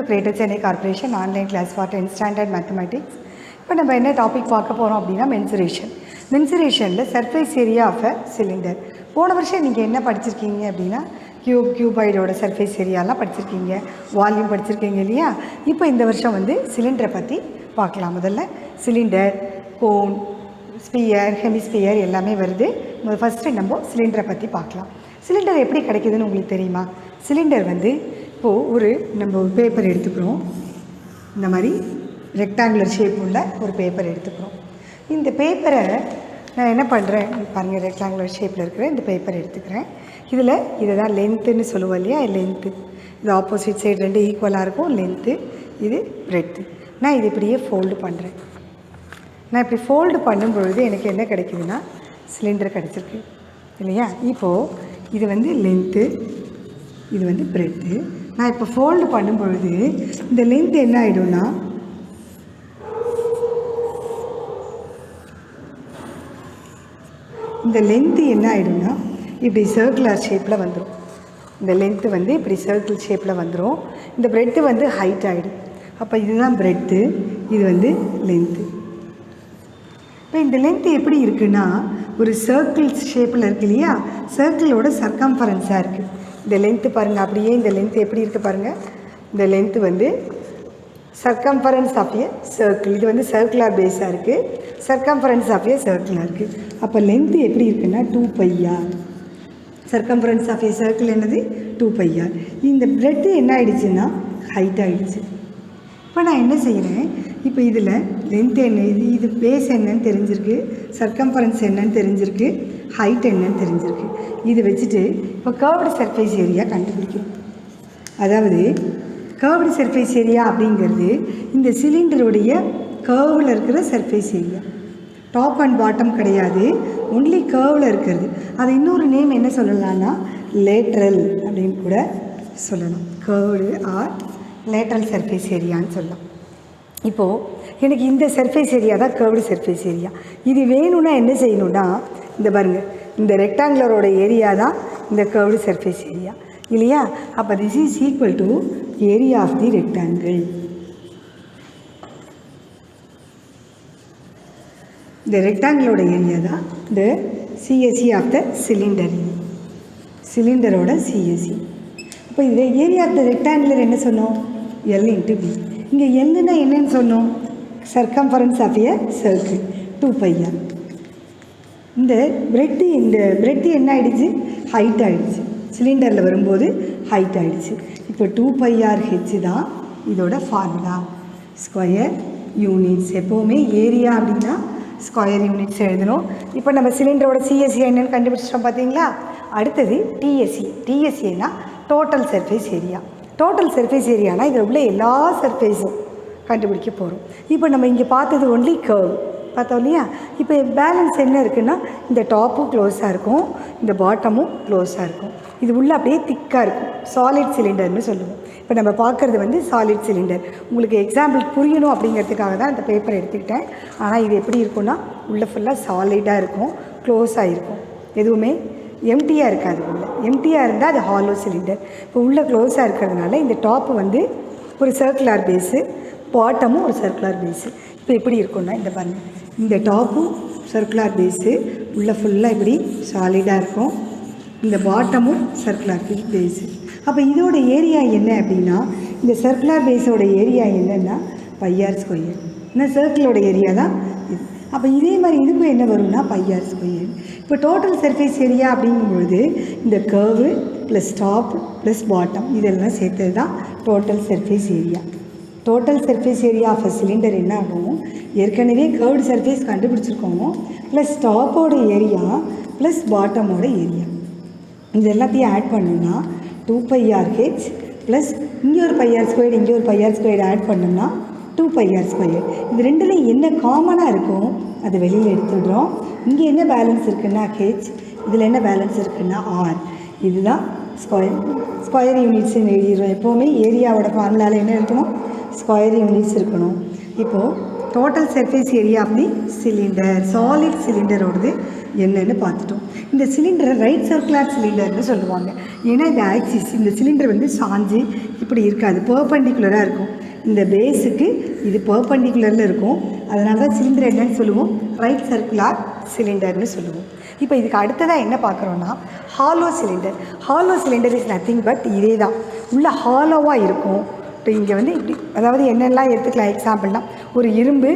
Greater Chennai Corporation online class for 10th standard mathematics. இப்போ நம்ம என்ன டாபிக் பார்க்க போகிறோம் அப்படின்னா மென்சுரேஷன். மென்சுரேஷனில் surface area of a cylinder. போன வருஷம் நீங்கள் என்ன படிச்சிருக்கீங்க அப்படின்னா கியூபாய்டோட சர்ஃபேஸ் ஏரியாலாம் படிச்சிருக்கீங்க, வால்யூம் படிச்சிருக்கீங்க இல்லையா? இப்போ இந்த வருஷம் வந்து சிலிண்டரை பற்றி பார்க்கலாம். முதல்ல சிலிண்டர், கோன், ஸ்பியர், ஹெமிஸ்பியர் எல்லாமே வருது. ஃபஸ்ட்டு நம்ம சிலிண்டரை பற்றி பார்க்கலாம். சிலிண்டர் எப்படி கிடைக்குதுன்னு உங்களுக்கு தெரியுமா? சிலிண்டர் வந்து இப்போது நம்ம ஒரு பேப்பர் எடுத்துக்கிறோம். இந்த மாதிரி ரெக்டாங்குலர் ஷேப் உள்ள ஒரு பேப்பர் எடுத்துக்கிறோம். இந்த பேப்பரை நான் என்ன பண்ணுறேன் பாருங்கள், ரெக்டாங்குலர் ஷேப்பில் இருக்கிற இந்த பேப்பர் எடுத்துக்கிறேன். இதை தான் லென்த்துன்னு சொல்லுவோம் இல்லையா? லென்த்து இது ஆப்போசிட் சைடு ரெண்டு ஈக்குவலாக இருக்கும். லென்த்து, இது பிரெத்து. நான் இது இப்படியே ஃபோல்டு பண்ணுறேன். நான் இப்படி ஃபோல்டு பண்ணும்பொழுது எனக்கு என்ன கிடைக்குதுன்னா சிலிண்டர் கிடச்சிருக்கு இல்லையா? இப்போது இது வந்து லென்த்து, இது வந்து பிரெத்து. நான் இப்போ ஃபோல்டு பண்ணும்பொழுது இந்த லென்த் என்ன ஆகிடும்னா இந்த லென்த்து என்ன ஆகிடும்னா இப்படி சர்க்குலர் ஷேப்பில் வந்துடும். இந்த லென்த்து வந்து இப்படி சர்க்கிள் ஷேப்பில் வந்துடும். இந்த பிரெட்டு வந்து ஹைட் ஆகிடும். அப்போ இதுதான் பிரெட்டு, இது வந்து லென்த்து. இப்போ இந்த லென்த்து எப்படி இருக்குன்னா ஒரு சர்க்கிள் ஷேப்பில் இருக்குது இல்லையா? சர்க்கிளோட சர்க்கம்ஃபரன்ஸாக இருக்குது இந்த லென்த்து. பாருங்கள், அப்படியே இந்த லென்த்து எப்படி இருக்குது பாருங்கள். இந்த லென்த்து வந்து சர்க்கம்ஃபரன்ஸ் ஆஃப் ஏ சர்க்கிள். இது வந்து சர்க்குலர் பேஸாக இருக்குது, சர்க்கம்ஃபரன்ஸ் ஆஃப் ஏ சர்க்கிளாக இருக்குது. அப்போ லென்த்து எப்படி இருக்குன்னா 2πr. Circumference of a circle என்னது 2πr. இந்த பிரெட்டு என்ன ஆகிடுச்சுன்னா ஹைட் ஆகிடுச்சு. இப்போ நான் என்ன செய்கிறேன், இப்போ இதில் லென்த் என்ன, இது பேஸ் என்னன்னு தெரிஞ்சிருக்கு, சர்க்கம்ஃபரன்ஸ் என்னன்னு தெரிஞ்சிருக்கு, ஹைட் என்னன்னு தெரிஞ்சிருக்கு. இது வச்சுட்டு இப்போ கர்வ்டு சர்ஃபேஸ் ஏரியா கண்டுபிடிக்கணும். அதாவது கர்வ்டு சர்ஃபேஸ் ஏரியா அப்படிங்கிறது இந்த சிலிண்டருடைய கர்வில் இருக்கிற surface area. Top and bottom கிடையாது, ஒன்லி கர்வில் இருக்கிறது. அது இன்னொரு நேம் என்ன சொல்லலாம்னா லேட்ரல் அப்படின்னு கூட சொல்லலாம். கர்வ்டு ஆர் லேட்ரல் சர்ஃபேஸ் ஏரியான்னு சொல்லலாம். இப்போது எனக்கு இந்த சர்ஃபேஸ் ஏரியா தான் கர்வ்டு சர்ஃபேஸ் ஏரியா. இது வேணும்னா என்ன செய்யணும்னா இந்த பாருங்கள், இந்த ரெக்டாங்குலரோட ஏரியா தான் இந்த கர்வ்டு சர்ஃபேஸ் ஏரியா இல்லையா? அப்போ this is equal to area of the rectangle. இந்த ரெக்டாங்கிளோட ஏரியா தான் இந்த சிஎஸ்சி ஆஃப் த சிலிண்டர், சிலிண்டரோட சிஎஸ்சி. இப்போ இந்த ஏரியா ஆஃப் த ரெக்டாங்குலர் என்ன சொன்னோம்? L into B. இங்கே எல்லுன்னா என்னன்னு சொன்னோம்? Circumference of a circle 2πr. இந்த பிரெட்டு என்ன ஆகிடுச்சு? ஹைட் ஆகிடுச்சு. சிலிண்டரில் வரும்போது ஹைட் ஆகிடுச்சு. இப்போ 2πr/h தான் இதோட ஃபார்முலா. Square units. எப்போவுமே ஏரியா அப்படின்னா ஸ்கொயர் யூனிட்ஸ் எழுதணும். இப்போ நம்ம சிலிண்டரோட சிஎஸ்சி என்னென்னு கண்டுபிடிச்சிட்டோம் பார்த்தீங்களா? அடுத்தது டிஎஸ்சி. டிஎஸ்சின்னா total surface area. Total surface ஏரியானா இதில் உள்ள எல்லா சர்ஃபேஸும் கண்டுபிடிக்க போகிறோம். இப்போ நம்ம இங்கே பார்த்தது ஒன்லி கர்வ் பார்த்தோம் இல்லையா? இப்போ பேலன்ஸ் என்ன இருக்குன்னா இந்த டாப்பும் க்ளோஸாக இருக்கும், இந்த பாட்டமும் க்ளோஸாக இருக்கும். இது உள்ளே அப்படியே திக்காக இருக்கும். சாலிட் சிலிண்டர்னு சொல்லுவோம். இப்போ நம்ம பார்க்குறது வந்து சாலிட் சிலிண்டர். உங்களுக்கு எக்ஸாம்பிள் புரியணும் அப்படிங்கிறதுக்காக தான் இந்த பேப்பர் எடுத்துக்கிட்டேன். ஆனால் இது எப்படி இருக்குன்னா உள்ளே ஃபுல்லாக சாலிடாக இருக்கும், க்ளோஸாக இருக்கும், எதுவுமே எம்டியாக இருக்காது. உள்ள எம்டியாக இருந்தால் அது ஹாலோ சிலிண்டர். இப்போ உள்ளே க்ளோஸாக இருக்கிறதுனால இந்த டாப்பு வந்து ஒரு சர்க்குலர் பேஸு, பாட்டமும் ஒரு சர்க்குலர் பேஸு. இப்போ எப்படி இருக்குன்னா இந்த பாருங்கள், இந்த டாப்பும் சர்க்குலர் பேஸு, உள்ளே ஃபுல்லாக இப்படி சாலிடாக இருக்கும், இந்த பாட்டமும் சர்க்குலர் பேஸு. அப்போ இதோட ஏரியா என்ன அப்படின்னா இந்த சர்க்குலர் பேஸோட ஏரியா என்னென்னா πr². இந்த சர்க்கிளோட ஏரியா தான் இது. அப்போ இதே மாதிரி இதுக்கும் என்ன வரும்னா πr². இப்போ டோட்டல் சர்ஃபேஸ் ஏரியா அப்படிங்கும்பொழுது இந்த curve plus top plus bottom இதெல்லாம் சேர்த்தது தான் total surface area. Total surface area of a cylinder என்ன ஆகும்? ஏற்கனவே கர்வ்டு சர்ஃபேஸ் கண்டுபிடிச்சிருக்கோம், ப்ளஸ் டாப்போட ஏரியா ப்ளஸ் பாட்டமோட ஏரியா. இது எல்லாத்தையும் ஆட் பண்ணோம்னா 2πr/h ப்ளஸ் இங்கே ஒரு πr², இங்கே ஒரு πr² ஆட் பண்ணோம்னா 2πr². இது ரெண்டுலேயும் என்ன காமனாக இருக்கும் அது வெளியில் எடுத்துடுறோம். இங்கே என்ன பேலன்ஸ் இருக்குன்னா h, இதில் என்ன பேலன்ஸ் இருக்குன்னா r. இதுதான் ஸ்கொயர் யூனிட்ஸ்ன்னு எழுதிடுறோம். எப்போவுமே ஏரியாவோட ஃபார்முலாவில் என்ன இருக்கணும்? ஸ்கொயர் யூனிட்ஸ் இருக்கணும். இப்போது total surface area of the cylinder, solid சிலிண்டரோடது என்னன்னு பார்த்துட்டோம். இந்த சிலிண்டரை ரைட் சர்க்குலர் சிலிண்டர்னு சொல்லுவாங்க. ஏன்னா இந்த ஆக்சிஸ், இந்த சிலிண்டர் வந்து சாஞ்சு இப்படி இருக்காது, பெர்பெண்டிகுலராக இருக்கும். இந்த பேஸுக்கு இது பெர்பெண்டிகுலரில் இருக்கும். அதனால தான் சிலிண்டர் என்னன்னு சொல்லுவோம், ரைட் சர்க்குலர் சிலிண்டர்னு சொல்லுவோம். இப்போ இதுக்கு அடுத்ததாக என்ன பார்க்குறோன்னா hollow cylinder. Hollow cylinder is nothing but இதே தான், உள்ள ஹாலோவாக இருக்கும். இப்போ இங்கே வந்து இப்படி, அதாவது என்னெல்லாம் எடுத்துக்கலாம் எக்ஸாம்பிள்னால், ஒரு இரும்பு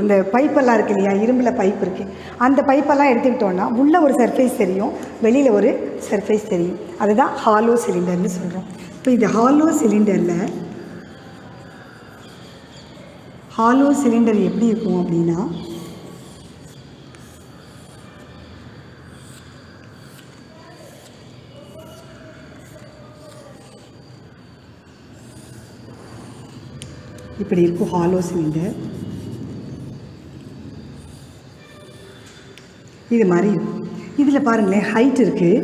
இந்த பைப்பெல்லாம் இருக்குது இல்லையா, இரும்பில் பைப் இருக்குது, அந்த பைப்பெல்லாம் எடுத்துக்கிட்டோன்னா உள்ளே ஒரு சர்ஃபேஸ் தெரியும், வெளியில் ஒரு சர்ஃபேஸ் தெரியும். அதுதான் ஹாலோ சிலிண்டர்னு சொல்கிறோம். இப்போ இது ஹாலோ சிலிண்டர் எப்படி இருக்கும் அப்படின்னா, இப்படி இருக்கும் ஹாலோ சிலிண்டர். இது மாதிரி இருக்கும். இதில் பாருங்களேன், ஹைட் இருக்குது.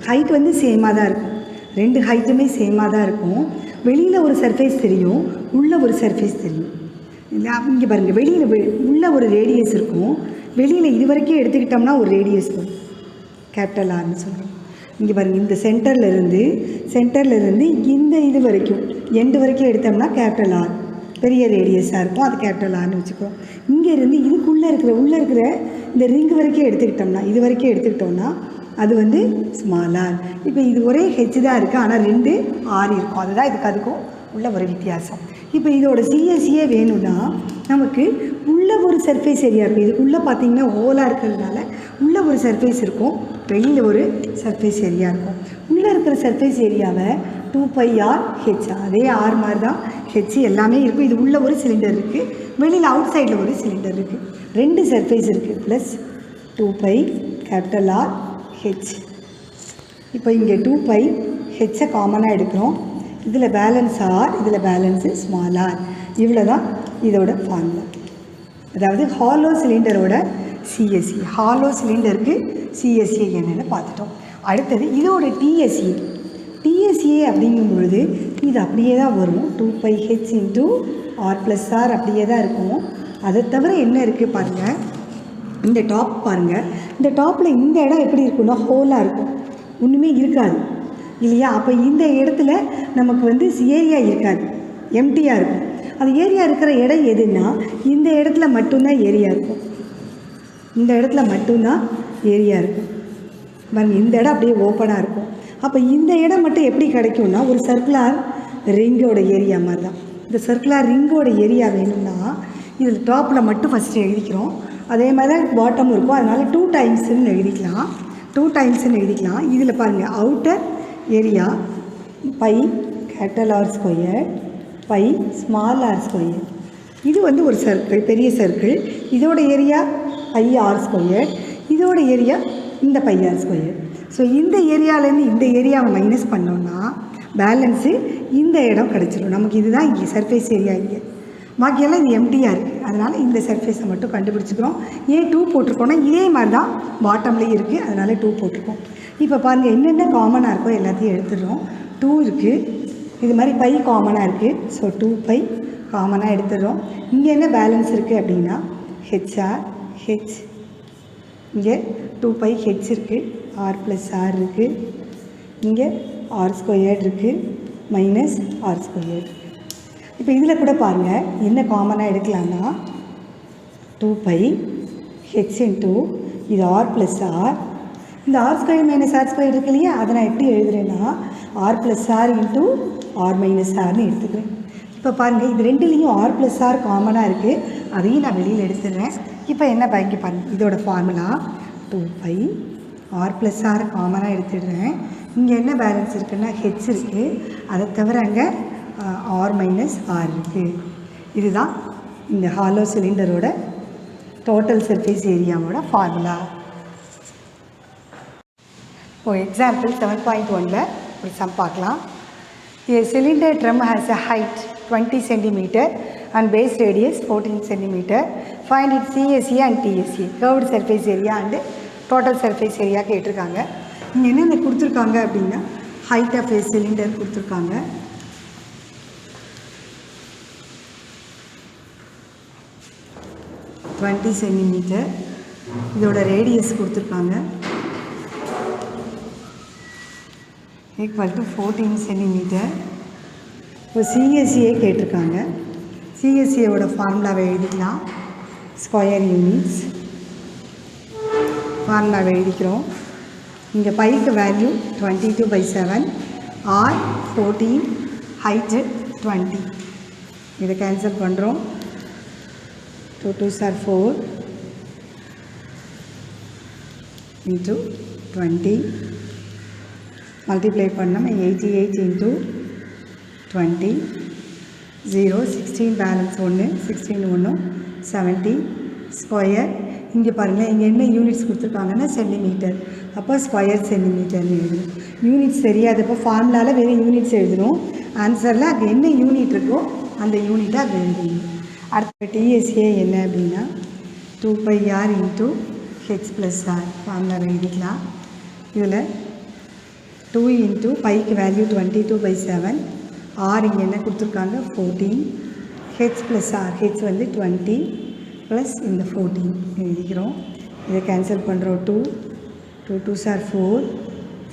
ஹைட் வந்து சேமாக தான் இருக்கும், ரெண்டு ஹைட்டுமே சேமாக தான் இருக்கும். வெளியில் ஒரு சர்ஃபேஸ் தெரியும், உள்ளே ஒரு சர்ஃபேஸ் தெரியும். இல்லை இங்கே பாருங்கள், வெளியில் உள்ள ஒரு ரேடியஸ் இருக்கும், வெளியில் இது வரைக்கும் எடுத்துக்கிட்டோம்னா ஒரு ரேடியஸ் வரும், கேபிட்டல் ஆர்னு சொல்கிறோம். இங்கே பாருங்கள், இந்த சென்டர்லேருந்து இந்த இது வரைக்கும் எண்டு வரைக்கும் எடுத்தோம்னா கேபிட்டல் ஆர், பெரிய ரேடியஸாக இருக்கும், அது கேபிட்டல் ஆர்னு வச்சுக்கிறோம். இங்கேருந்து இதுக்குள்ளே இருக்கிற இந்த ரிங் வரைக்கும் எடுத்துக்கிட்டோம்னா அது வந்து ஸ்மால் ஆர். இப்போ இது ஒரே ஹெச் தான் இருக்குது, ஆனால் 2 ஆர் இருக்கும். அதுதான் அதுக்கும் உள்ள ஒரு வித்தியாசம். இப்போ இதோட சிஎஸ்சியே வேணும்னா நமக்கு உள்ள ஒரு சர்ஃபேஸ் ஏரியா இருக்கும். இதுக்குள்ளே பார்த்திங்கன்னா ஹோலாக இருக்கிறதுனால உள்ளே ஒரு சர்ஃபேஸ் இருக்கும், வெளியில் ஒரு சர்ஃபேஸ் ஏரியா இருக்கும். உள்ளே இருக்கிற சர்ஃபேஸ் ஏரியாவை 2πr/h, அதே ஆர் மாதிரி தான் ஹெச் எல்லாமே இருக்கும். இது உள்ள ஒரு சிலிண்டர் இருக்குது, வெளியில் அவுட் சைடில் ஒரு சிலிண்டர் இருக்குது, 2 சர்ஃபேஸ் இருக்குது, ப்ளஸ் 2πR/h. இப்போ இங்கே 2π/h காமனாக எடுக்கிறோம். இதில் பேலன்ஸ் ஆர், இதில் பேலன்ஸு ஸ்மால் ஆர். இவ்வளோ தான் இதோட ஃபார்முலா. அதாவது ஹாலோ சிலிண்டரோட சிஎஸ்சி, ஹாலோ சிலிண்டருக்கு சிஎஸ்சி என்னென்னு பார்த்துட்டோம். அடுத்தது இதோட டிஎஸ்சி அப்படிங்கும் பொழுது இது அப்படியே தான் வரும், 2πh/r+r அப்படியே தான் இருக்கும். அதை தவிர என்ன இருக்குது பாருங்கள், இந்த டாப் பாருங்கள், இந்த டாப்பில் இந்த இடம் எப்படி இருக்குன்னா ஹோலாக இருக்கும், ஒன்றுமே இருக்காது இல்லையா. அப்போ இந்த இடத்துல நமக்கு வந்து ஏரியா இருக்காது, எம்டியாக இருக்கும். அது ஏரியா இருக்கிற இடம் எதுன்னா இந்த இடத்துல மட்டும்தான் ஏரியா இருக்கும், இந்த இடத்துல மட்டும்தான் ஏரியா இருக்கும் பாருங்கள். இந்த இடம் அப்படியே ஓப்பனாக இருக்கும். அப்போ இந்த இடம் மட்டும் எப்படி கிடைக்கும்னா ஒரு சர்க்குலர் ரிங்கோட ஏரியா மாதிரி தான். இந்த சர்க்குலர் ரிங்கோட ஏரியா வேணும்னா இதில் டாப்பில் மட்டும் ஃபஸ்ட்டு எழுதிக்கிறோம், அதே மாதிரி தான் பாட்டமும் இருக்கும். அதனால் 2 டைம்ஸ்ன்னு எழுதிக்கலாம். இதில் பாருங்கள், அவுட்டர் ஏரியா πR², πr². இது வந்து ஒரு சர்க்கிள், பெரிய சர்க்கிள். இதோட ஏரியா πr², இதோட ஏரியா இந்த πr². ஸோ இந்த ஏரியாவிலேருந்து இந்த ஏரியாவை மைனஸ் பண்ணோன்னா பேலன்ஸு இந்த இடம் கிடச்சிடும் நமக்கு. இதுதான் இங்கே சர்ஃபேஸ் ஏரியா. இங்கே பாக்கியெல்லாம் இது எம்டியாக இருக்குது, அதனால் இந்த சர்ஃபேஸை மட்டும் கண்டுபிடிச்சிக்கிறோம். ஏன் 2 போட்டிருக்கோன்னா இதே மாதிரி தான் பாட்டம்லேயும் இருக்குது, அதனால் 2 போட்டிருக்கோம். இப்போ பாருங்கள், என்னென்ன காமனாக இருக்கோ எல்லாத்தையும் எடுத்துடுறோம். 2 இருக்குது, இது மாதிரி பை காமனாக இருக்குது, ஸோ 2π காமனாக எடுத்துடுறோம். இங்கே என்ன பேலன்ஸ் இருக்குது அப்படின்னா ஹெச், இங்கே 2πh இருக்குது, r+r இருக்குது, இங்கே r² இருக்குது, -r². இப்போ இதில் கூட பாருங்கள், என்ன காமனாக எடுக்கலான்னா 2πh இது r+r, இந்த r² -r² இருக்கு இல்லையா, அதை நான் எப்படி எழுதுறேன்னா r+r × r−rன்னு எடுத்துக்கிறேன். இப்போ பாருங்கள், இது ரெண்டுலேயும் r+r காமனாக இருக்குது, அதையும் நான் வெளியில் எடுத்துடுறேன். இப்போ என்ன பாக்கி பாருங்கள், இதோட ஃபார்முலா 2π r+r காமனாக எடுத்துடுறேன். இங்கே என்ன பேலன்ஸ் இருக்குன்னா ஹெச் இருக்குது, அதை தவிர அங்கே r−r இருக்குது. இதுதான் இந்த ஹாலோ சிலிண்டரோட டோட்டல் சர்ஃபேஸ் ஏரியாவோட ஃபார்முலா. இப்போ எக்ஸாம்பிள் 7.1ல் ஒரு சம் பார்க்கலாம். A cylinder drum has a height 20 cm and base radius 14 cm. Find its CSE and TSE, curved surface area and total surface area கேட்டிருக்காங்க. இங்கே என்னென்ன கொடுத்துருக்காங்க அப்படின்னா height of a cylinder கொடுத்துருக்காங்க, 20 centimetre. இதோட ரேடியஸ் கொடுத்துருக்காங்க ஈக்குவல் டு 14 சென்டிமீட்டர். இப்போ சிஎஸ்சியே கேட்டிருக்காங்க. சிஎஸ்சியோட ஃபார்முலாவை எழுதிக்கலாம். ஸ்கொயர் யூனிட்ஸ் ஃபார்முலாவை எழுதிக்கிறோம். இங்கே பைக்கு வேல்யூ 22/7, ஆர் 14, ஹைட்டு 20. இதை கேன்சல் பண்ணுறோம். 2 2s are 4 into 20 மல்டிப்ளை பண்ணோம். 88 into 20 0 16 பேலன்ஸ் 1 16 1 70 ஸ்கொயர். இங்கே பாருங்கள், இங்கே என்ன யூனிட்ஸ் கொடுத்துருக்காங்கன்னா சென்டிமீட்டர். அப்போ ஸ்கொயர் சென்டிமீட்டர்னு எழுதணும். யூனிட்ஸ் தெரியாதப்போ ஃபார்முலாவில் வேறு யூனிட்ஸ் எழுதணும். ஆன்சரில் அது என்ன யூனிட் இருக்கோ அந்த யூனிட்டை அது எழுதணும். அடுத்த டிஎஸ்ஏ என்ன அப்படின்னா 2πr into h + r ஃபார்முலாவை எழுதிக்கலாம். இதில் 2 into பைக்கு வேல்யூ 22/7, ஆர் இங்கே என்ன கொடுத்துருக்காங்க 14, h + r, h வந்து 20 ப்ளஸ் இந்த 14 எழுதிக்கிறோம். இதை கேன்சல் பண்ணுறோம். 2 2 2s are 4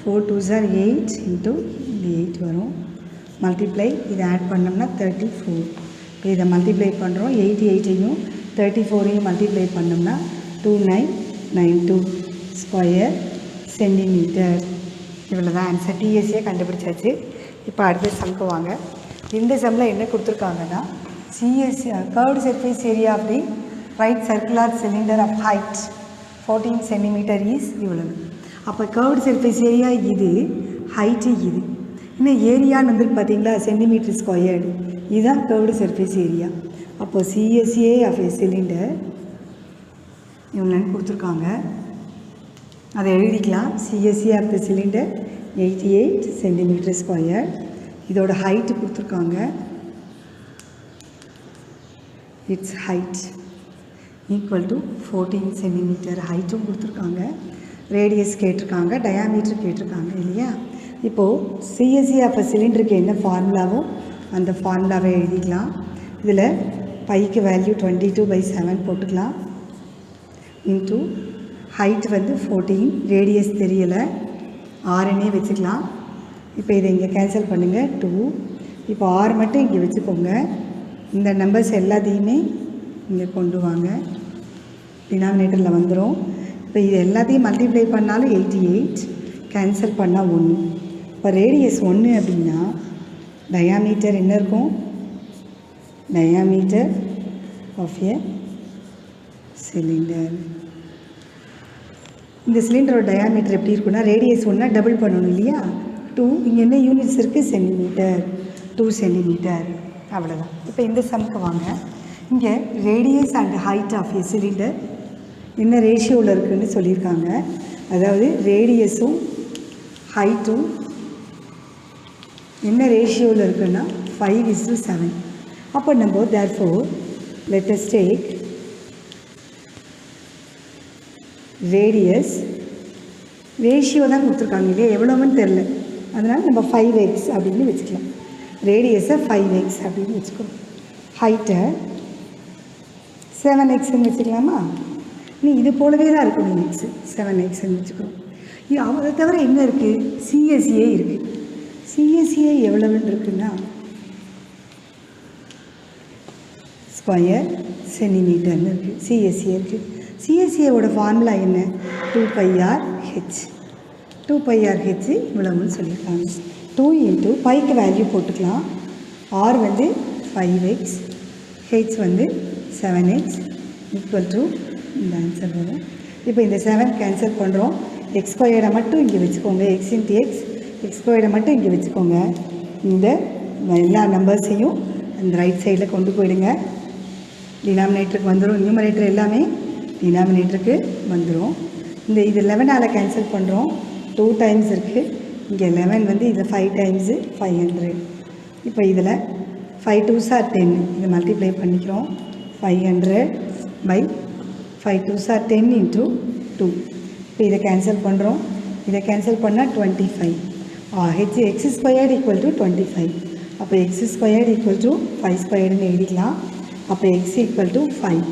4 2s are 8 into இந்த 8 வரும். மல்டிப்ளை இதை ஆட் பண்ணோம்னா 34. இப்போ இதை மல்டிப்ளை பண்ணுறோம். 88ஐயும் 34ஐயும் மல்டிப்ளை பண்ணோம்னா 2992 ஸ்கொயர் சென்டிமீட்டர். இவ்வளோ தான் ஆன்சர். டிஎஸ்சியை கண்டுபிடிச்சாச்சு. இப்போ அடுத்த சம்க்கு வாங்க. இந்த சம்மில் என்ன கொடுத்துருக்காங்கன்னா CSC curved surface area of the right circular cylinder of height 14 centimetre is இவ்வளவு. அப்போ கர்வ்டு சர்ஃபேஸ் ஏரியா இது, ஹைட்டு இது. இன்னும் ஏரியான்னு வந்துட்டு பார்த்தீங்களா சென்டிமீட்டர் ஸ்கொயர்டு. இதுதான் கர்வ்டு சர்ஃபேஸ் ஏரியா. அப்போ சிஎஸ்ஏ ஆஃப் ஏ சிலிண்டர் இவ்வளோன்னு கொடுத்துருக்காங்க. அதை எழுதிக்கலாம். CSC of the cylinder 88 centimetre square. இதோட ஹைட்டு கொடுத்துருக்காங்க. It's height equal to 14 centimetre. ஹைட்டும் கொடுத்துருக்காங்க. ரேடியஸ் கேட்டிருக்காங்க, டயாமீட்டர் கேட்டிருக்காங்க இல்லையா. இப்போது சிஎஸ்சி ஆஃப் சிலிண்டருக்கு என்ன ஃபார்முலாவோ அந்த ஃபார்முலாவை எழுதிக்கலாம். இதில் பைக்கு வேல்யூ 22/7 போட்டுக்கலாம். இன்ட்டு ஹைட் வந்து 14, ரேடியஸ் தெரியலை, ஆர்னே வச்சுக்கலாம். இப்போ இதை இங்கே கேன்சல் பண்ணுங்கள். 2. இப்போ ஆர் மட்டும் இங்கே வச்சுக்கோங்க. இந்த நம்பர்ஸ் எல்லாத்தையுமே இங்கே கொண்டு வாங்க. டினாமினேட்டரில் வந்துடும். இப்போ இது எல்லாத்தையும் மல்டிப்ளை பண்ணாலும் 88, கேன்சல் பண்ணால் 1. இப்போ ரேடியஸ் 1 அப்படின்னா டயாமீட்டர் என்ன இருக்கும்? Diameter of a cylinder. இந்த சிலிண்டரோட டயாமீட்டர் எப்படி இருக்குன்னா ரேடியஸ் 1 டபுள் பண்ணணும் இல்லையா. 2 இங்கே என்ன யூனிட்ஸ் இருக்குது? சென்டிமீட்டர். 2 சென்டிமீட்டர். அவ்வளோதான். இப்போ இந்த சம்க்கு வாங்க. இங்கே radius and height of a cylinder என்ன ரேஷியோவில் இருக்குதுன்னு சொல்லியிருக்காங்க. அதாவது ரேடியஸும் ஹைட்டும் என்ன ரேஷியோவில் இருக்குன்னா 5:7. அப்போ நம்ம therefore let us take radius ratio தான் கொடுத்துருக்காங்க இல்லையா, எவ்வளோன்னு தெரில, அதனால் நம்ம 5x அப்படின்னு வச்சுக்கலாம். ரேடியஸை 5x அப்படின்னு வச்சுக்கணும். ஹைட்டை 7xன்னு வச்சுக்கலாமா? நீ இது போலவே தான் இருக்கணும். எக்ஸு 7xன்னு வச்சுக்கணும். அதை தவிர என்ன இருக்குது? சிஎஸ்சிஏ இருக்குது. சிஎஸ்சிஏ எவ்வளவுன்னு இருக்குன்னா ஸ்கொயர் சென்டிமீட்டர்னு இருக்குது. சிஎஸ்சிஏ இருக்குது. சிஎஸ்சிஏவோட ஃபார்முலா என்ன? 2πr/h. 2πr/h இவ்வளவுன்னு சொல்லியிருக்காங்க. 2 இன்ட்டு பைக்கு வேல்யூ போட்டுக்கலாம். ஆர் வந்து 5x, ஹெச் வந்து 7x ஈக்குவல் டு இந்த ஆன்சர் வரும். இப்போ இந்த 7 கேன்சல் பண்ணுறோம். எக்ஸ் ஸ்கொயர்டை மட்டும் இங்கே வச்சுக்கோங்க. எக்ஸ் இன்ட்டு எக்ஸ் ஸ்கொயர்டை மட்டும் இங்கே வச்சுக்கோங்க. இந்த எல்லா நம்பர்ஸையும் அந்த ரைட் சைடில் கொண்டு போயிடுங்க. டினாமினேட்டருக்கு வந்துடும். நியூமரேட்டர் எல்லாமே டினாமினேட்டருக்கு வந்துடும். இந்த இது 11ஆல் கேன்சல் பண்ணுறோம். 2 டைம்ஸ் இருக்குது. இங்கே 11 வந்து இதில் 5 டைம்ஸு 500. இப்போ இதில் 5 2s are 10. இதை மல்டிப்ளை பண்ணிக்கிறோம். 500/5 2s are 10 into 2. இப்போ இதை கேன்சல் பண்ணுறோம். இதை கேன்சல் பண்ணால் 25. X squared equal to 25. அப்போ எக்ஸ் ஸ்கொயர்டு ஈக்குவல் டு 5 ஸ்கொயர்டுன்னு எழுதிக்கலாம். அப்போ X equal to 5.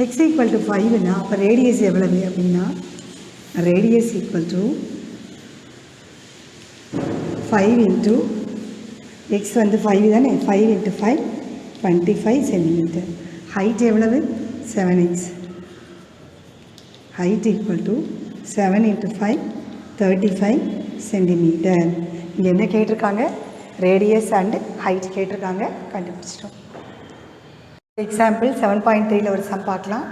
X equal to 5னா அப்போ ரேடியஸ் எவ்வளவு அப்படின்னா radius equal to 5 into X வந்து 5 தானே 5 இன்ட்டு 5 25 சென்டிமீட்டர். ஹைட் எவ்வளவு 7x. Height equal to 7 into 5 35 centimetre. இங்கே என்ன கேட்டிருக்காங்க ரேடியஸ் அண்டு ஹைட் கேட்டிருக்காங்க, கண்டுபிடிச்சிட்டோம். எக்ஸாம்பிள் 7.3ல் ஒரு சம் பார்க்கலாம்.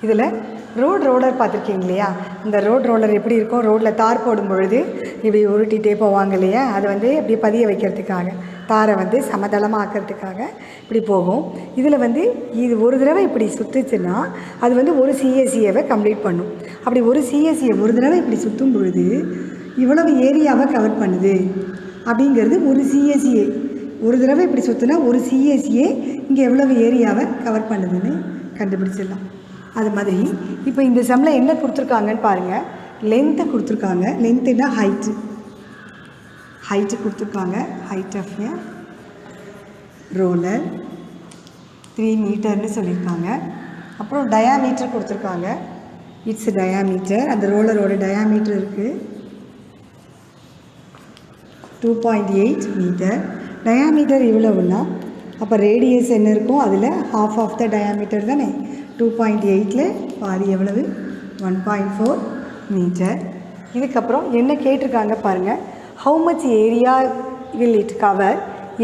இதில் ரோலர் பார்த்துருக்கீங்க இல்லையா, இந்த ரோலர் எப்படி இருக்கும், ரோட்டில் தார் போடும் பொழுது இப்படி உருட்டிகிட்டே போவாங்க இல்லையா, அது வந்து இப்படி பதிய வைக்கிறதுக்காக தாரை வந்து சமதளமாக ஆக்கிறதுக்காக இப்படி போகும். இதில் வந்து இது ஒரு தடவை இப்படி சுற்றுச்சுன்னா அது வந்து ஒரு சிஎஸ்சிஏவை கம்ப்ளீட் பண்ணும். அப்படி ஒரு சிஎஸ்சியை ஒரு தடவை இப்படி சுற்றும் பொழுது இவ்வளவு ஏரியாவை கவர் பண்ணுது அப்படிங்கிறது ஒரு சிஎஸ்சிஏ. ஒரு தடவை இப்படி சுற்றினா ஒரு சிஎஸ்சிஏ இங்கே எவ்வளவு ஏரியாவை கவர் பண்ணுதுன்னு கண்டுபிடிச்சிடலாம். அது மாதிரி இப்போ இந்த சம்மில் என்ன கொடுத்துருக்காங்கன்னு பாருங்கள். லென்த்தை கொடுத்துருக்காங்க. லென்த்துனா ஹைட்டு கொடுத்துருக்காங்க. ஹைட் ஆஃப் எ ரோலர் 3 மீட்டர்னு சொல்லியிருக்காங்க. அப்புறம் டயாமீட்டர் கொடுத்துருக்காங்க. இட்ஸ் டயாமீட்டர், அந்த ரோலரோட டயாமீட்டர் இருக்குது 2.8 மீட்டர். டயாமீட்டர் இவ்வளவுன்னா அப்போ ரேடியஸ் என்ன இருக்கும், அதில் ஹாஃப் ஆஃப் த டயாமீட்டர் தானே. 2.8ல் பாதி எவ்வளவு 1.4 மீட்டர். இதுக்கப்புறம் என்ன கேட்டிருக்காங்க பாருங்கள். How much area will it cover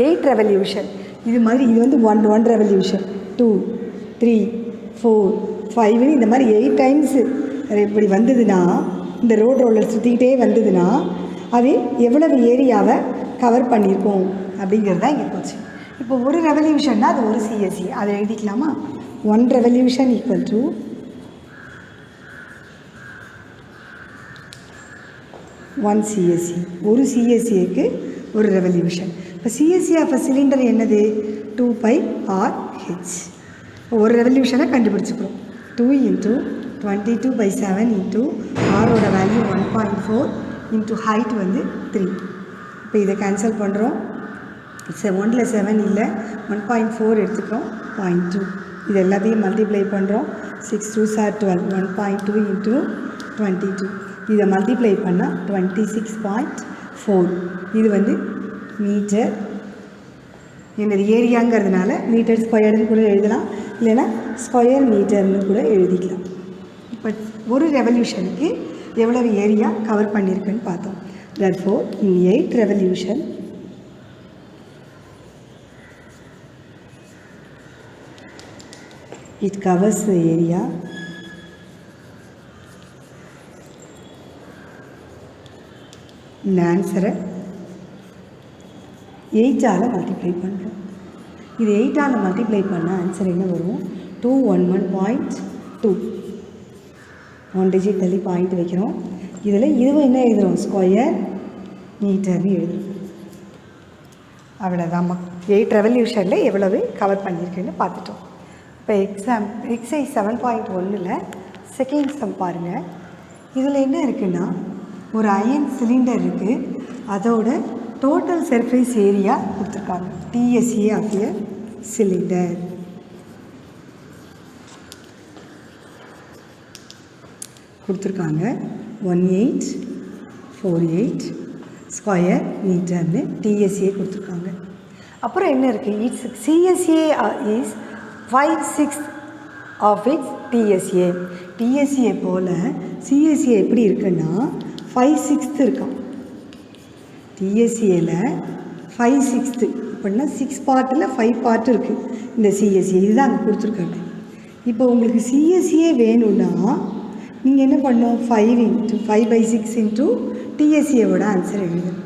8 revolution. இது மாதிரி இது வந்து 1 ரெவல்யூஷன் 2 3 4 5 இந்த மாதிரி 8 டைம்ஸு இப்படி வந்ததுன்னா, இந்த ரோலர் சுற்றிக்கிட்டே வந்ததுன்னா அது எவ்வளவு ஏரியாவை கவர் பண்ணியிருக்கோம் அப்படிங்கிறது தான் இங்கே போச்சு. இப்போ ஒரு ரெவல்யூஷன்னா அது ஒரு சிஎஸ்சி, அதை எழுதிக்கலாமா. 1 ரெவல்யூஷன் ஈக்குவல் டு 1 சிஎஸ்சி. ஒரு சிஎஸ்சிக்கு ஒரு ரெவல்யூஷன். இப்போ சிஎஸ்சி ஆஃப் சிலிண்டர் என்னது 2πRh. ஒரு ரெவல்யூஷனை கண்டுபிடிச்சிக்கிறோம். 2 இன்ட்டு 22/7 இன்ட்டு ஆரோட வேல்யூ 1.4 இன்ட்டு ஹைட் வந்து 3. இப்போ இதை கேன்சல் பண்ணுறோம். 1ல் 7 இல்லை, 1.4 எடுத்துக்கிறோம், 0.2. இது எல்லாத்தையும் மல்டிப்ளை பண்ணுறோம். 6 2s are 12, 1.2 இன்ட்டு 22. இதை மல்டிப்ளை பண்ணால் 26.4. இது வந்து மீட்டர். என்னது ஏரியாங்கிறதுனால மீட்டர் ஸ்கொயர்னு கூட எழுதலாம், இல்லைன்னா ஸ்கொயர் மீட்டர்னு கூட எழுதிக்கலாம். இப்போ ஒரு ரெவல்யூஷனுக்கு எவ்வளவு ஏரியா கவர் பண்ணியிருக்குன்னு பார்த்தோம். therefore in 8 revolution it covers the area இந்த ஆன்சரை 8ஆல் மல்டிப்ளை பண்ணுறோம். இது 8ஆல் மல்டிப்ளை பண்ணால் ஆன்சர் என்ன வரும் 211.2. 1 டிஜிட் தள்ளி பாயிண்ட் வைக்கிறோம். இதில் இதுவும் என்ன எழுதுகிறோம் ஸ்கொயர் மீட்டர்னு எழுதுகிறோம். அவ்வளோதாம்மா. 8 ரெவல்யூஷனில் எவ்வளவு கவர் பண்ணியிருக்குன்னு பார்த்துட்டோம். இப்போ எக்ஸைஸ் 7.1ல் செகண்ட் சம் பாருங்கள். இதில் என்ன இருக்குன்னா ஒரு அயன் சிலிண்டர் இருக்குது, அதோட டோட்டல் சர்ஃபேஸ் ஏரியா கொடுத்துருக்காங்க. TSA of a cylinder. கொடுத்துருக்காங்க 1848 ஸ்கொயர் மீட்டர்னு டிஎஸ்ஏ கொடுத்துருக்காங்க. அப்புறம் என்ன இருக்குது it's CSA is 5/6 of its TSA. TSA போல் சிஎஸ்ஏ எப்படி இருக்குன்னா 5/6 இருக்கான். டிஎஸ்ஏல 5/6 அப்படின்னா 6 பார்ட்டில் 5 பார்ட் இருக்குது இந்த சிஎஸ்ஏ. இதுதான் அங்கே கொடுத்துருக்காங்க. இப்போ உங்களுக்கு சிஎஸ்ஏ வேணும்னா நீங்கள் என்ன பண்ணணும் 5/6 இன்ட்டு டிஎஸ்ஏவோட ஆன்சர் எழுதணும்.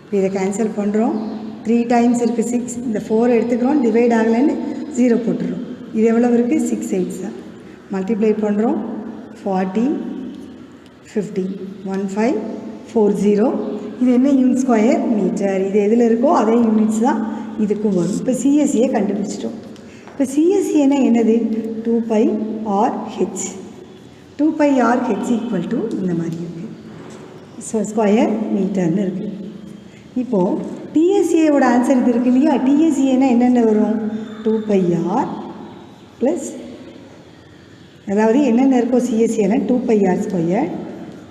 இப்போ இதை கேன்சல் பண்ணுறோம். 3 டைம்ஸ் இருக்குது 6, இந்த 4 எடுத்துக்கிறோம், டிவைட் ஆகலைன்னு 0 போட்டுறோம். இது எவ்வளோ இருக்குது 6 8 தான். மல்டிப்ளை பண்ணுறோம் 40 50 1540. இது என்ன யூனிட் ஸ்கொயர் மீட்டர். இது எதில் இருக்கோ அதே யூனிட்ஸ் தான் இதுக்கும் வரும். இப்போ சிஎஸ்சியை கண்டுபிடிச்சிட்டோம். இப்போ சிஎஸ்சினா என்னது 2πRh. 2πRh ஈக்குவல் டு இந்த மாதிரி இருக்குது. ஸோ ஸ்கொயர் மீட்டர்னு இருக்குது. இப்போது டிஎஸ்சியோட ஆன்சர் இது இருக்குது இல்லையா. டிஎஸ்சினா என்னென்ன வரும் 2πR ப்ளஸ் அதாவது என்னென்ன இருக்கோ சிஎஸ்சியில் 2πr²,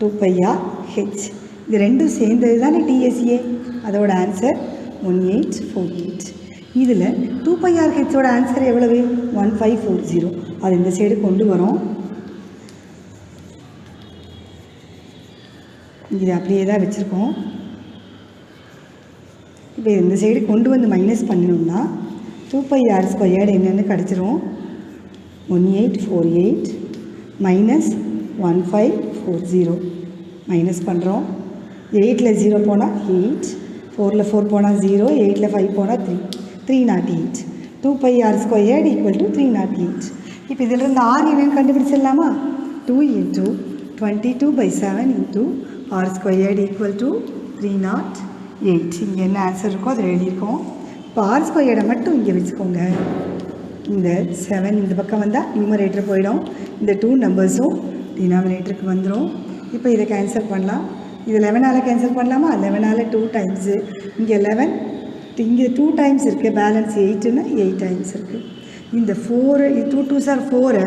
2πr/h இது ரெண்டும் சேர்ந்தது தானே டிஎஸ்சிஏ. அதோட ஆன்சர் 1848. இதில் 2πr/hோட ஆன்சர் எவ்வளவு? 1540. அது இந்த சைடு கொண்டு வரோம். இது அப்படியே தான் வச்சுருக்கோம். இப்போ இந்த சைடு கொண்டு வந்து மைனஸ் பண்ணணும்னா 2πr² என்னென்னு கிடச்சிரும். 1848 மைனஸ் 1540 மைனஸ் பண்ணுறோம். 8ல் 0 போனால் 8, 4ல் 4 போனால் 0, 8ல் 5 போனால் 3, 308. 2πr² equal to 308. இப்போ இதிலிருந்து r என்னென்னு கண்டுபிடிச்சிடலாமா? 2 × 22/7 × r² ஈக்குவல் டு 308. இங்கே என்ன ஆன்சர் இருக்கோ அதை எழுதியிருக்கோம். இப்போ r² மட்டும் இங்கே வச்சுக்கோங்க. இந்த 7 இந்த பக்கம் வந்தால் நியூமரேட்டர் போயிடும். இந்த 2 நம்பர்ஸும் டினாமினேட்டருக்கு வந்துடும். இப்போ இதை கேன்சல் பண்ணலாம். இது 11ஆல் கேன்சல் பண்ணலாமா? 11ஆல் 2 டைம்ஸு, இங்கே 11, இங்கே 2 டைம்ஸ் இருக்குது, பேலன்ஸ் 8ன்னு 8 டைம்ஸ் இருக்குது. இந்த 4 2 2s are 4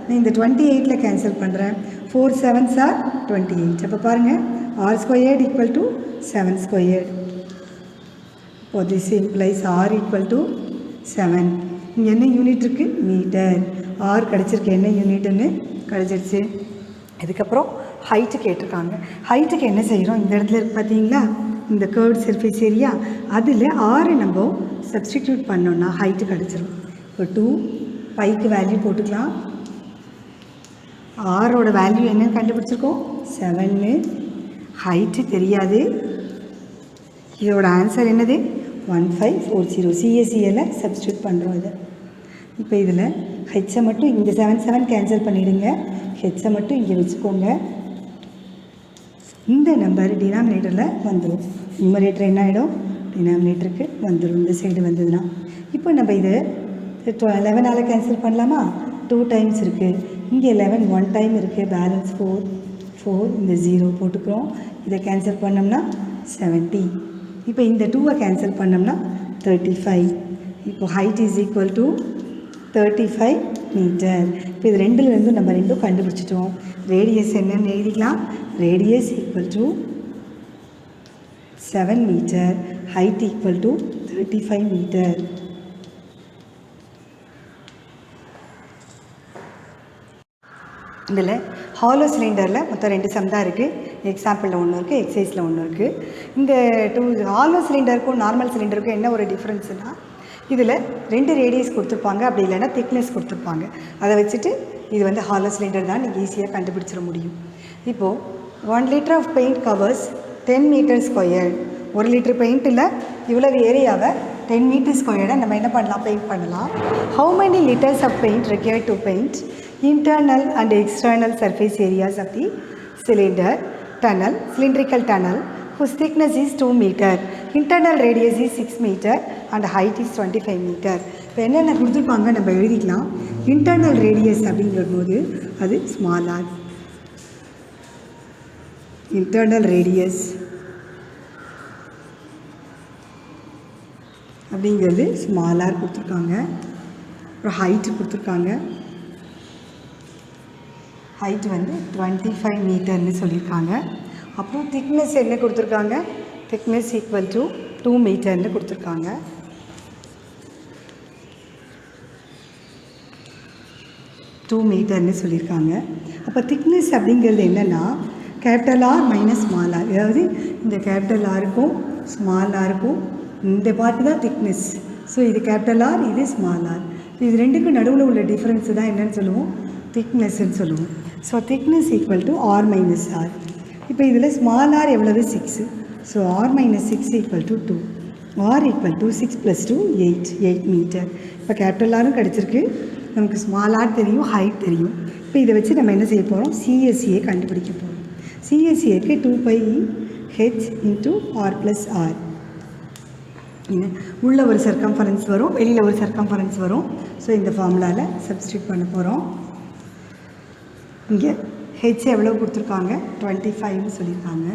நான் இந்த 28ல் கேன்சல் பண்ணுறேன். 4 7s are 28. அப்போ பாருங்கள் r² ஈக்குவல் டு 7². இப்போ this implies r equal to 7. இங்கே என்ன யூனிட் இருக்குது? மீட்டர். ஆர் கிடச்சிருக்கு, என்ன யூனிட்டுன்னு கிடச்சிருச்சு. இதுக்கப்புறம் ஹைட்டு கேட்டிருக்காங்க. ஹைட்டுக்கு என்ன செய்கிறோம்? இந்த இடத்துல இருக்குது பார்த்தீங்களா, இந்த கர்வ்டு சர்ஃபேஸ் ஏரியா, அதில் 6 நம்ம சப்ஸ்டிடியூட் பண்ணோன்னா ஹைட்டு கிடச்சிரும். இப்போ 2 பைக்கு வேல்யூ போட்டுக்கலாம். ஆரோட வேல்யூ என்னன்னு கண்டுபிடிச்சிருக்கோம்? 7. ஹைட்டு தெரியாது. இதோட ஆன்சர் என்னது? 1540. சிஎஸ்சியில் சப்ஸ்டியூட் பண்ணுறோம் இதை. இப்போ இதில் ஹெச்சை மட்டும் இங்கே 7 7 கேன்சல் பண்ணிவிடுங்க. ஹெச்சை மட்டும் இங்கே வச்சுக்கோங்க. இந்த நம்பர் டினாமினேட்டரில் வந்துடும். நியூமரேட்டர் என்ன ஆகிடும்? டினாமினேட்டருக்கு வந்துடும். இந்த சைடு வந்ததுன்னா இப்போ நம்ம இது 11ஆல் கேன்சல் பண்ணலாமா? 2 டைம்ஸ் இருக்குது. இங்கே 11 1 டைம் இருக்குது, பேலன்ஸ் 4 இந்த 0 போட்டுக்கிறோம். இதை கேன்சல் பண்ணோம்னா 70. இப்போ இந்த 2வை கேன்சல் பண்ணோம்னா 35. இப்போ height is equal to 35 metre. இப்போ இது ரெண்டுலேருந்து நம்ம ரெண்டும் கண்டுபிடிச்சிட்டோம். ரேடியஸ் என்னன்னு எழுதிக்கலாம். Radius equal to 7 metre, height equal to 35 metre. இதில் ஹாலோ சிலிண்டரில் மொத்தம் 2 சம் தான் இருக்குது. எக்ஸாம்பிளில் ஒன்று இருக்குது, எக்ஸசைஸில் ஒன்று இருக்குது. இந்த ஹாலோ சிலிண்டருக்கும் நார்மல் சிலிண்டருக்கும் என்ன ஒரு டிஃப்ரென்ஸுனால், இதில் 2 ரேடியஸ் கொடுத்துருப்பாங்க, அப்படி இல்லைன்னா திக்னஸ் கொடுத்துருப்பாங்க. அதை வச்சுட்டு இது வந்து ஹாலோ சிலிண்டர் தான் நீங்கள் ஈஸியாக கண்டுபிடிச்சிட முடியும். இப்போது 1 litre of paint covers 10 metre squared. 1 litre பெயிண்ட்டில் இவ்வளவு ஏரியாவை 10 மீட்டர் ஸ்கொயர்டை நம்ம என்ன பண்ணலாம்? பெயிண்ட் பண்ணலாம். How many litres of paint required to paint internal and external surface areas of the cylindrical tunnel whose thickness is 2 meter, internal radius is 6 meter and height is 25 meter. இப்போ என்னென்ன கொடுத்துருப்பாங்க நம்ம எழுதிக்கலாம். Internal radius அப்படிங்கிறது அது small R. Internal radius அப்படிங்கிறது small R கொடுத்துருக்காங்க. அப்புறம் ஹைட்டு கொடுத்துருக்காங்க. ஹைட் வந்து 25 மீட்டர்னு சொல்லியிருக்காங்க. அப்புறம் திக்னஸ் என்ன கொடுத்துருக்காங்க? திக்னஸ் ஈக்குவல் டு 2 மீட்டர்னு கொடுத்துருக்காங்க. டூ மீட்டர்னு சொல்லியிருக்காங்க. அப்போ திக்னஸ் அப்படிங்கிறது என்னென்னா capital R minus small R. அதாவது இந்த கேபிட்டல் ஆருக்கும் ஸ்மால் ஆருக்கும் இந்த பார்ட்டு தான் திக்னஸ். ஸோ இது கேபிட்டல் ஆர், இது ஸ்மால் ஆர். இது ரெண்டுக்கும் நடுவில் உள்ள டிஃப்ரென்ஸு தான் என்னென்னு சொல்லுவோம்? திக்னஸ்ன்னு சொல்லுவோம். So thickness equal to R minus R. இப்போ இதில் ஸ்மால் ஆர் எவ்வளவு? 6. So R minus 6 equal to 2. R equal to 6 + 2 8 metre. இப்போ கேபிட்டல் ஆரும் கிடச்சிருக்கு, நமக்கு ஸ்மால் ஆர் தெரியும், ஹைட் தெரியும். இப்போ இதை வச்சு நம்ம என்ன செய்ய போகிறோம்? சிஎஸ்சியை கண்டுபிடிக்க போகிறோம். சிஎஸ்சிக்கு 2πh × r + r. உள்ள ஒரு சர்க்கம்ஃபரன்ஸ் வரும், வெளியில் ஒரு சர்க்கம்ஃபரன்ஸ் வரும். ஸோ இந்த ஃபார்முலாவில் சப்ஸ்டியூட் பண்ண போகிறோம். இங்கே ஹெச் எவ்வளோ கொடுத்துருக்காங்க? 25ன்னு சொல்லியிருக்காங்க.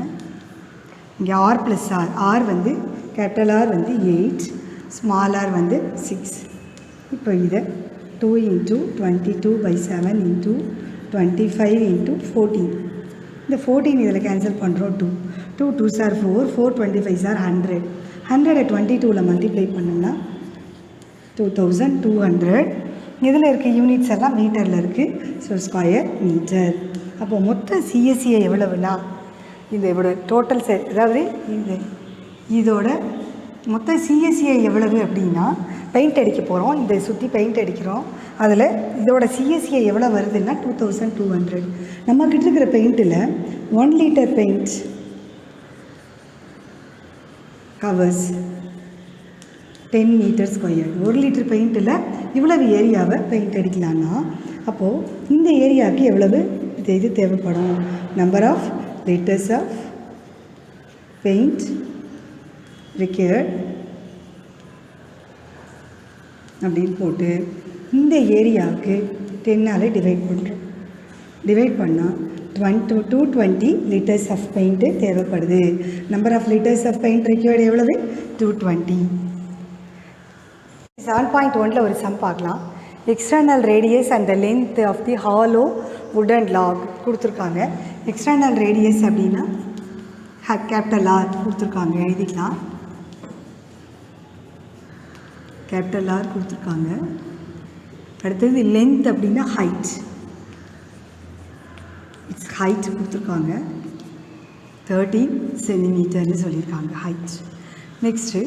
இங்கே ஆர் + ஆர். ஆர் வந்து கேபிட்டல் ஆர் வந்து 8, ஸ்மால் ஆர் வந்து 6. இப்போ இதை 2 × 22/7 × 25 into 14. இந்த 14 இதில் கேன்சல் பண்ணுறோம் 2. 2 2s are 4. 4 25s are 100. 100 22ல் multiply பண்ணோம்னா 2200. இதில் இருக்க யூனிட்ஸ் எல்லாம் மீட்டரில் இருக்குது. So square metre. அப்போது மொத்த சிஎஸ்சியை எவ்வளவுனா இந்த இதோட டோட்டல் அதாவது இதோட மொத்த சிஎஸ்சிஐ எவ்வளவு அப்படின்னா பெயிண்ட் அடிக்க போகிறோம். இதை சுற்றி பெயிண்ட் அடிக்கிறோம். அதில் இதோட சிஎஸ்சிஐ எவ்வளோ வருதுன்னா 2200. நம்மக்கிட்ட இருக்கிற பெயிண்ட்டில் 1 litre paint covers 10 metre square. 1 litre பெயிண்ட்டில் இவ்வளவு ஏரியாவை பெயிண்ட் அடிக்கலான்னா அப்போது இந்த ஏரியாவுக்கு எவ்வளவு இது தேவைப்படும்? Number of litres of paint required அப்படின்னு போட்டு இந்த ஏரியாவுக்கு 10ஆல் டிவைட் பண்ணுறோம். டிவைட் பண்ணால் 220 லிட்டர்ஸ் ஆஃப் பெயிண்ட்டு தேவைப்படுது. Number of litres of paint required எவ்வளவு? 220. 7.1ல் ஒரு சம் பார்க்கலாம். External radius and the length of the hollow wooden log கொடுத்துருக்காங்க. எக்ஸ்டர்னல் ரேடியஸ் அப்படின்னா கேபிட்டல் ஆர் கொடுத்துருக்காங்க, எழுதிக்கலாம். கேபிட்டல் ஆர் கொடுத்துருக்காங்க. அடுத்தது லென்த் அப்படின்னா ஹைட், இட்ஸ் ஹைட் கொடுத்துருக்காங்க. 13 சென்டிமீட்டர்னு சொல்லியிருக்காங்க height. Next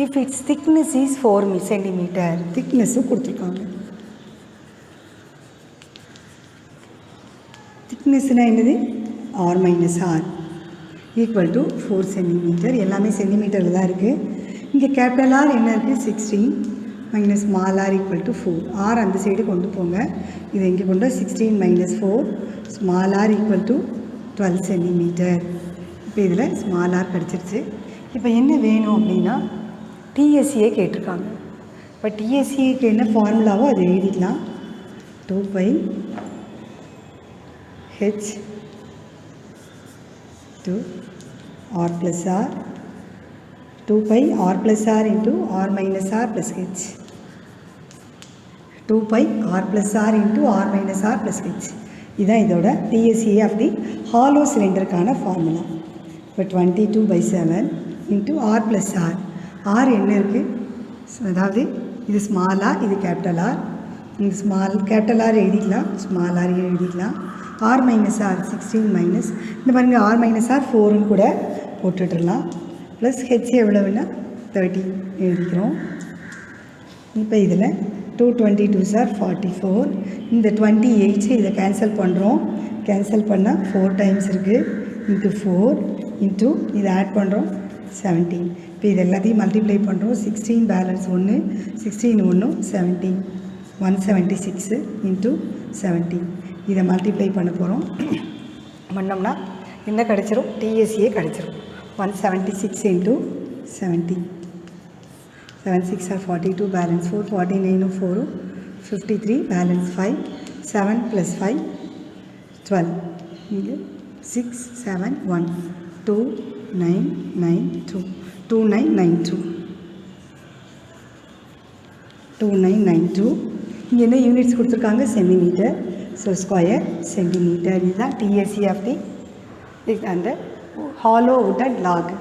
if it's thickness is 4 centimetre, திக்னஸும் கொடுத்துருக்காங்க. திக்னஸ்னால் என்னது? R minus R equal to 4 centimetre. எல்லாமே சென்டிமீட்டரில் தான் இருக்குது. இங்கே கேபிட்டல் ஆர் என்ன இருக்குது? 16 minus small R equal to 4. R அந்த சைடு கொண்டு போங்க. இது எங்கே கொண்டு 16 minus 4 small R equal to 12 centimetre. இப்போ இதில் ஸ்மால் ஆர் கிடச்சிருச்சு. இப்போ என்ன வேணும் அப்படின்னா டிஎஸ்சியை கேட்டிருக்காங்க. இப்போ டிஎஸ்சிக்கு என்ன ஃபார்முலாவோ அதை எழுதிக்கலாம். 2π h to r plus r, 2π r plus r into r minus r plus h, 2π r plus r into r minus r plus h. இதுதான் இதோட TSA ஆஃப் தி ஹாலோ சிலிண்டருக்கான ஃபார்முலா. இப்போ 22/7 into r plus r. r என்ன இருக்குது? அதாவது இது small R, இது capital R. இது ஸ்மால் கேபிட்டல் ஆர் எழுதிக்கலாம், ஸ்மால் ஆர் எழுதிக்கலாம். ஆர் மைனஸ் ஆர் 16 மைனஸ் இந்த பாருங்க ஆர் மைனஸ் ஆர் 4ன்னு கூட போட்டுடலாம். ப்ளஸ் ஹெச் எவ்வளவுன்னா 30 எழுதிக்கிறோம். இப்போ இதில் 222s are 44. இந்த 28 இதை கேன்சல் பண்ணுறோம். கேன்சல் பண்ணால் 4 டைம்ஸ் இருக்குது. இன்ட்டு 4 இன்ட்டு இதை ஆட் பண்ணுறோம் 17. இப்போ இது எல்லாத்தையும் மல்டிப்ளை பண்ணுறோம். 16 பேலன்ஸ் 1, 16 1 17, 176 இன்ட்டு 17. இதை மல்டிப்ளை பண்ண போகிறோம். பண்ணோம்னா என்ன கிடச்சிரும்? டிஎஸ்சியே கிடச்சிரும். 176 into 17. 7 6 are 42, balance 4, 49 4, 53, balance 5, 7 plus 5, 12. இங்கே 6 7 1 2 9 9 2 2992 2992. இங்கே என்ன யூனிட்ஸ் கொடுத்துருக்காங்க? சென்டிமீட்டர். So square centimetre. இதுதான் டிஎஸ்சி ஆஃப் தி அந்த ஹாலோ வுடன் லாக்.